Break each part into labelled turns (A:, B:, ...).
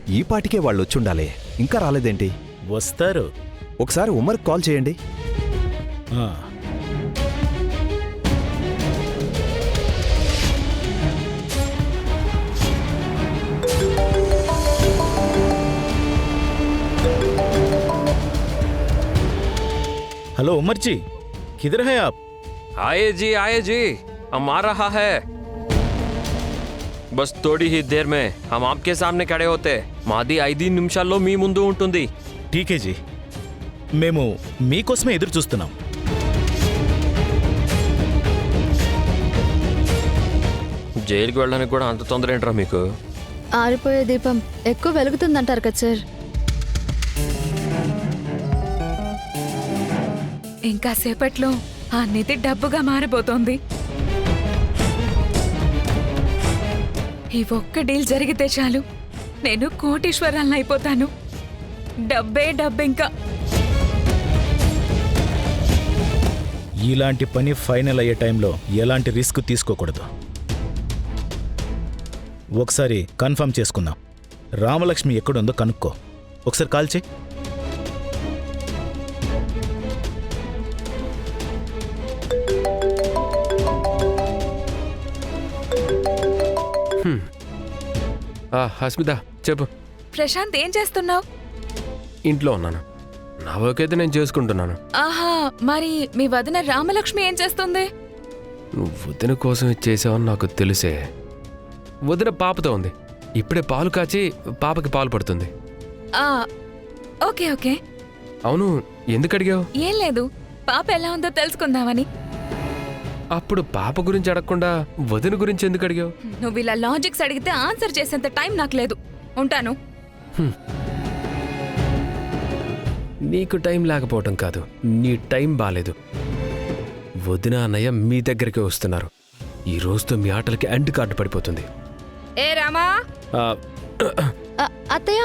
A: ఈ పాటికే వాళ్ళు వచ్చుండాలి. ఇంకా రాలేదేంటి?
B: వస్తారు.
A: ఒకసారి ఉమర్కి కాల్ చేయండి.
B: ఆ, हेलो उमर जी, किधर है आप?
C: आए जी, हम आ रहा है। बस थोड़ी ही देर में हम आपके सामने खड़े होते। మాది 5 నిమిషాల్లో మీ ముందు ఉంటుంది.
B: ठीक है जी, మేము మీకోసమే ఎదురు చూస్తున్నాం.
C: జైలుకి వెళ్ళడానికి కూడా అంత తొందర ఏంట్రా మీకు?
D: ఆరిపోయే దీపం ఎక్కువ వెలుగుతుందంటారు కదా సార్.
E: ఇంకా సేపట్లో ఆ నిధి డబ్బుగా మారిపోతోంది. ఈ ఒక్క డీల్ జరిగితే చాలు, నేను కోటీశ్వరాలను అయిపోతాను. డబ్బే డబ్బింకా.
B: ఇలాంటి పని ఫైనల్ అయ్యే టైంలో ఎలాంటి రిస్క్ తీసుకోకూడదు. ఒకసారి కన్ఫర్మ్ చేసుకుందాం. రామలక్ష్మి ఎక్కడుందో కనుక్కో. ఒకసారి కాల్ చేయి.
C: హస్మిత చెప్పు.
E: ప్రశాంత్, ఏం చేస్తున్నావు?
C: ఇంట్లో ఉన్నాను. నా వర్క్ అయితే నేను చేసుకుంటున్నాను.
E: ఆహా, మరి మీ వదిన రామలక్ష్మి ఏం చేస్తుంది?
C: నువ్వు వదిన కోసం చేసావని నాకు తెలిసే. వదిన పాపతో ఉంది. ఇప్పుడే పాలు కాచి పాపకి పాలు పడుతుంది.
E: ఆ, ఓకే ఓకే.
C: అవును, ఎందుకు అడిగావు?
E: ఏం లేదు, పాప ఎలా ఉందో తెలుసుకుందామని.
C: అప్పుడు పాప గురించి అడగకుండా వదిన గురించి ఎందుకు అడిగావు?
E: నువ్వు ఇలా లాజిక్స్ అడిగితే ఆన్సర్ చేసేంత టైం నాకు లేదు. ఉంటాను.
C: నీకు టైం లేకపోవటం కాదు, నీ టైం బాలేదు. వదిన అన్నయ్య మీ దగ్గరికి వస్తున్నారు. ఈ రోజుతో మీ ఆటలకి ఎండ్ కార్డు పడిపోతుంది.
E: ఏ రామా,
D: అత్తయ్య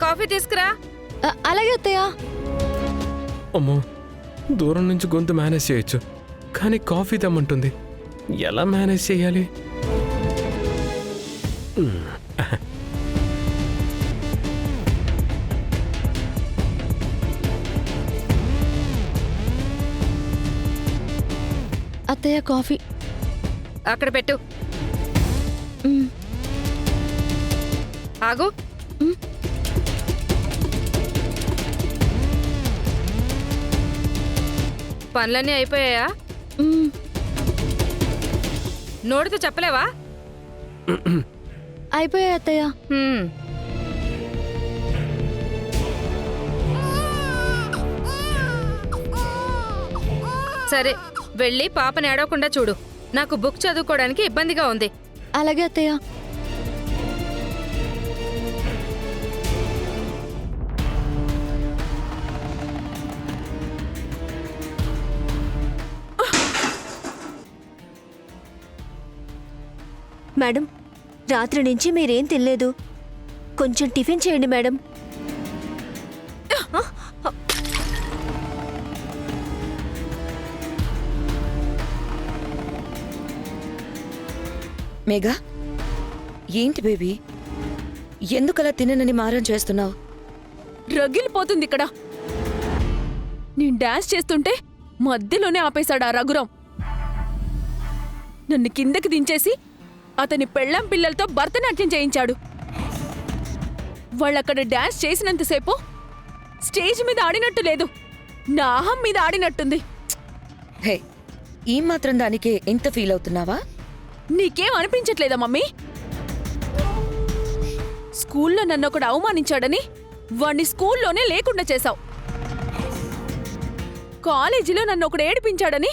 E: కాఫీ తీసుకురా.
D: అలాగే అత్తయ్య.
C: అమ్మో, దూరం నుంచి గొంతు మేనేజ్ చేయొచ్చు, కానీ కాఫీ తెమ్మంటుంది. ఎలా మేనేజ్ చేయాలి?
D: అత్తయ్య కాఫీ
E: అక్కడ పెట్టు. ఆగు. పనులన్నీ అయిపోయాయా? నోటితో చెప్పలేవా?
D: అయిపోయాయి అత్తయ్య.
F: సరే, వెళ్ళి పాపని ఏడవకుండా చూడు. నాకు బుక్ చదువుకోవడానికి ఇబ్బందిగా ఉంది.
D: అలాగే అత్తయ్య.
G: మేడం, రాత్రి నుంచి మీరేం తినలేదు. కొంచెం టిఫిన్ చేయండి మేడం.
H: మేఘా, ఏంటి బేబీ, ఎందుకలా తిననని మారం చేస్తున్నావు?
E: రగిలిపోతుంది ఇక్కడ. నేను డాన్స్ చేస్తుంటే మధ్యలోనే ఆపేశాడు ఆ రఘురాం. నన్ను కిందకి దించేసి అతని పెళ్ళాం పిల్లలతో భరతనాట్యం చేయించాడు. వాళ్ళక్కడ డాన్స్ చేసినంతసేపు స్టేజ్ మీద ఆడినట్టు లేదు, నా అహం మీద ఆడినట్టుంది.
H: హే, ఈ మాత్రం దానికే ఎంత ఫీల్ అవుతున్నావా?
E: నీకేం అనిపించట్లేదా మమ్మీ? స్కూల్లో నన్నొకడు అవమానించాడని వాణ్ణి స్కూల్లోనే లేకుండా చేశావు. కాలేజీలో నన్నొకడు ఏడిపించాడని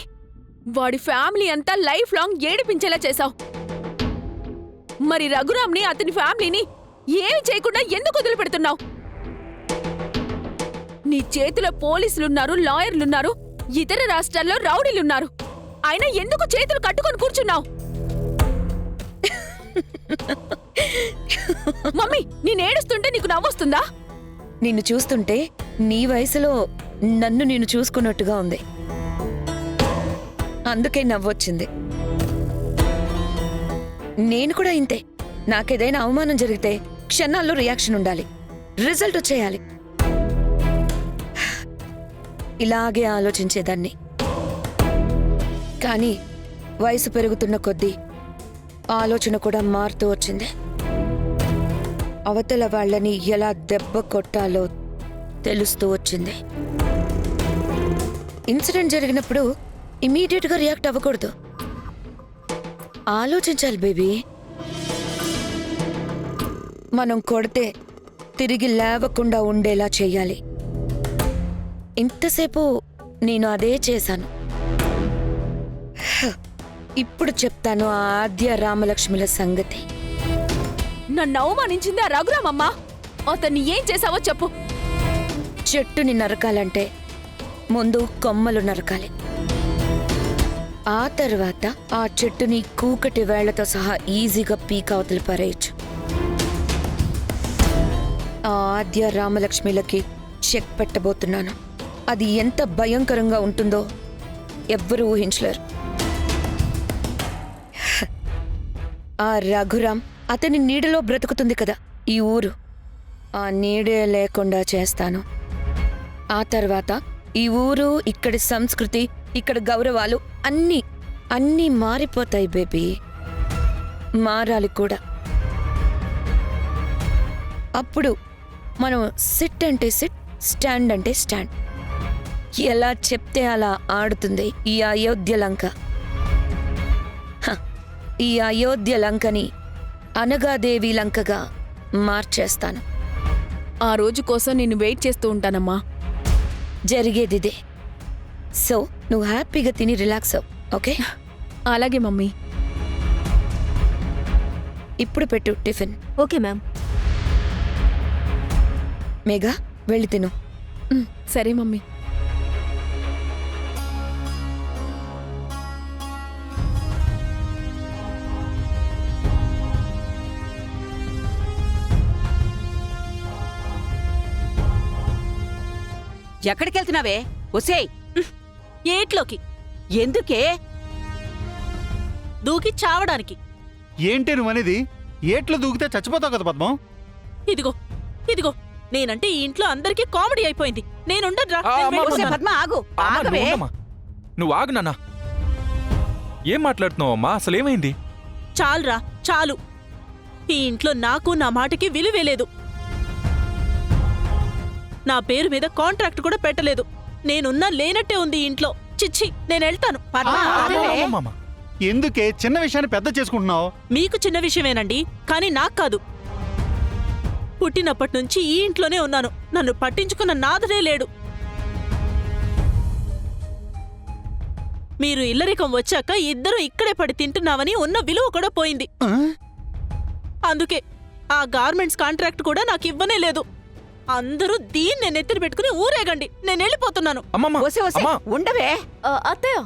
E: వాడి ఫ్యామిలీ అంతా లైఫ్ లాంగ్ ఏడిపించేలా చేశావు. మరి రఘురామ్ని, అతని ఫ్యామిలీని ఏమి చేయకుండా ఎందుకు వదిలిపెడుతున్నావు? నీ చేతిలో పోలీసులున్నారు, లాయర్లున్నారు, ఇతర రాష్ట్రాల్లో రౌడీలున్నారు. అయినా ఎందుకు చేతులు కట్టుకొని కూర్చున్నావు? మమ్మీ, నేనేడుస్తుంటే నీకు నవ్వొస్తుందా?
H: నిన్ను చూస్తుంటే నీ వయసులో నన్ను నేను చూసుకున్నట్టుగా ఉంది, అందుకే నవ్వొచ్చింది. నేను కూడా ఇంతే. నాకేదైనా అవమానం జరిగితే క్షణాల్లో రియాక్షన్ ఉండాలి, రిజల్ట్ వచ్చేయాలి. ఇలాగే ఆలోచించేదాన్ని. కానీ వయసు పెరుగుతున్న కొద్దీ ఆలోచన కూడా మారుతూ వచ్చింది. అవతల వాళ్ళని ఎలా దెబ్బ కొట్టాలో తెలుస్తూ వచ్చింది. ఇన్సిడెంట్ జరిగినప్పుడు ఇమీడియట్గా రియాక్ట్ అవ్వకూడదు, ఆలోచించాలి బేబీ. మనం కొడితే తిరిగి లేవకుండా ఉండేలా చెయ్యాలి. ఇంతసేపు నేను అదే చేశాను. ఇప్పుడు చెప్తాను ఆ ఆద్య రామలక్ష్మిల సంగతి.
E: నన్ను అవమానించింది ఆ రఘురామమ్మా. అతన్ని ఏం చేసావో చెప్పు.
H: చెట్టుని నరకాలంటే ముందు కొమ్మలు నరకాలి. ఆ తర్వాత ఆ చెట్టుని కూకటి వేళ్లతో సహా ఈజీగా పీకావతలు పారేయచ్చు. ఆ ఆద్య రామలక్ష్మిలకి చెక్ పెట్టబోతున్నాను. అది ఎంత భయంకరంగా ఉంటుందో ఎవ్వరూ ఊహించలేరు. ఆ రఘురాం అతని నీడలో బ్రతుకుతుంది కదా ఈ ఊరు, ఆ నీడే లేకుండా చేస్తాను. ఆ తర్వాత ఈ ఊరు, ఇక్కడి సంస్కృతి, ఇక్కడ గౌరవాలు అన్నీ మారిపోతాయి బేబీ. మారాలి కూడా. అప్పుడు మనం సిట్ అంటే సిట్, స్టాండ్ అంటే స్టాండ్. ఎలా చెప్తే అలా ఆడుతుంది ఈ అయోధ్య లంక. ఈ అయోధ్య లంకని అనగాదేవి లంకగా మార్చేస్తాను.
E: ఆ రోజు కోసం నేను వెయిట్ చేస్తూ ఉంటానమ్మా.
H: జరిగేదిదే. సో నువ్వు హ్యాపీగా తిని రిలాక్స్ అవ్వు, ఓకే?
E: అలాగే మమ్మీ.
H: ఇప్పుడు పెట్టు టిఫిన్.
G: Okay ma'am.
H: మేఘా, వెళ్ళి తిను.
E: సరే మమ్మీ.
I: ఎక్కడికెళ్తున్నావే? ఒసేయ్, ఏట్లోకి. ఎందుకే? దూకి చావడానికి.
J: ఏంటి నువ్వనేది? ఏట్లో దూకితే చచ్చిపోతావు కదా పద్మం.
I: ఇదిగో ఇదిగో, నేనంటే ఈ ఇంట్లో అందరికీ కామెడీ అయిపోయింది. నేనుండరా. పద్మ ఆగు, ఆగవే.
K: నువ్వు ఆగు నాన్న. ఏం మాట్లాడుతున్నావు అమ్మా? అసలేమైంది?
I: చాలురా, చాలు. ఈ ఇంట్లో నాకు నా మాటకి విలువే లేదు. నా పేరు మీద కాంట్రాక్ట్ కూడా పెట్టలేదు. నేనున్నా లేనట్టే ఉంది ఈ ఇంట్లో. చిచ్చి, నేనెళ్తాను.
J: ఎందుకే చిన్న విషయాన్ని పెద్ద చేసుకుంటున్నావు?
I: మీకు చిన్న విషయమేనండి, కానీ నాకు కాదు. పుట్టినప్పటి నుంచి ఈ ఇంట్లోనే ఉన్నాను. నన్ను పట్టించుకున్న నాథుడే లేడు. మీరు ఇల్లరికం వచ్చాక ఇద్దరు ఇక్కడే పడి తింటున్నావని ఉన్న విలువ కూడా పోయింది. అందుకే ఆ గార్మెంట్స్ కాంట్రాక్ట్ కూడా నాకు ఇవ్వనే లేదు. అందరూ దీన్ని నెత్తిన పెట్టుకుని ఊరేగండి. నేను వెళ్ళిపోతున్నాను. ఉండవే.
D: అత్తయ్య,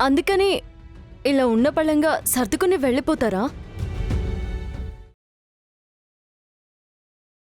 D: అందుకని ఇలా ఉన్న పళ్ళంగా సర్దుకుని వెళ్ళిపోతారా?